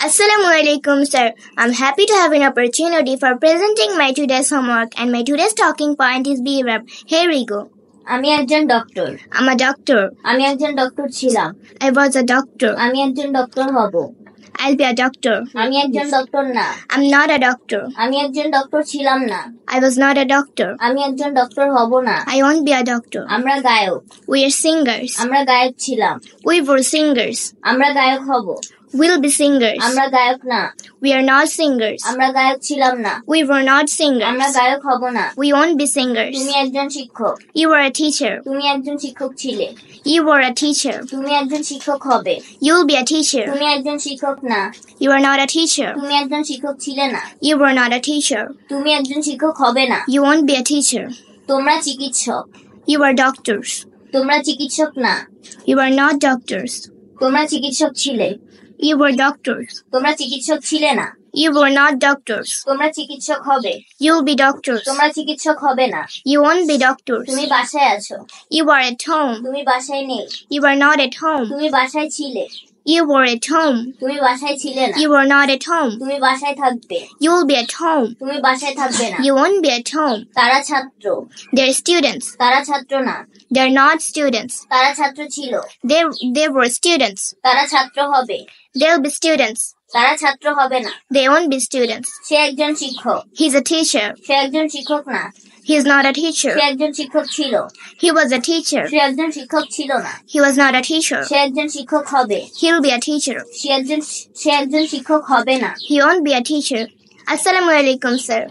Assalamualaikum, sir. I'm happy to have an opportunity for presenting my today's homework, and my today's talking point is be verb. Here we go. আমি একজন doctor. I'm a doctor. আমি একজন doctor ছিলাম। I was a doctor. আমি একজন doctor হব। I'll be a doctor. আমি একজন ডক্টর না। I'm not a doctor. আমি একজন ডক্টর ছিলাম না। I was not a doctor. আমি একজন ডক্টর হব না। I won't be a doctor. আমরা গায়ক। We are singers. আমরা গায়ক ছিলাম। We were singers. আমরা গায়ক হব। We'll be singers. আমরা গায়ক না। We are not singers. আমরা গায়ক ছিলাম না। We were not singers. আমরা গায়ক হব না। We won't be singers. তুমি একজন শিক্ষক। You were a teacher. তুমি একজন শিক্ষক ছিলে। You were a teacher. তুমি একজন শিক্ষক হবে। You'll be a teacher. তুমি একজন শিক্ষক না। You are not a teacher. তুমি একজন শিক্ষক ছিলে না। You were not a teacher. তুমি একজন শিক্ষক হবে না। You won't be a teacher. তোমরা চিকিৎসক। You are doctors. তোমরা চিকিৎসক না। You are not doctors. তোমরা চিকিৎসক ছিলে। You were doctors. তোমরা চিকিৎসক ছিলে না। You were not doctors. তোমরা চিকিৎসক হবে। You'll be doctors. তোমরা চিকিৎসক হবে না। You won't be doctors. তুমি বাসায় আছো। You are at home. তুমি বাসায় নেই। You are not at home. তুমি বাসায় ছিলে। You were at home. তুমি বাসায় ছিলে না। You were not at home. তুমি বাসায় থাকবে। You'll be at home. তুমি বাসায় থাকবে না। You won't be at home. তারা ছাত্র। They're students. তারা ছাত্র না। They're not students. তারা ছাত্র ছিল। They were students. তারা ছাত্র হবে। They'll be students. তারা ছাত্র হবে না। They won't be students. সে একজন শিক্ষক। He's a teacher. সে একজন শিক্ষক না। He's not a teacher. সে একজন শিক্ষক ছিল। He was a teacher. সে একজন শিক্ষক ছিল না। He was not a teacher. সে একজন শিক্ষক হবে। He'll be a teacher. সে একজন শিক্ষক হবে না। He won't be a teacher. Assalamualaikum, sir.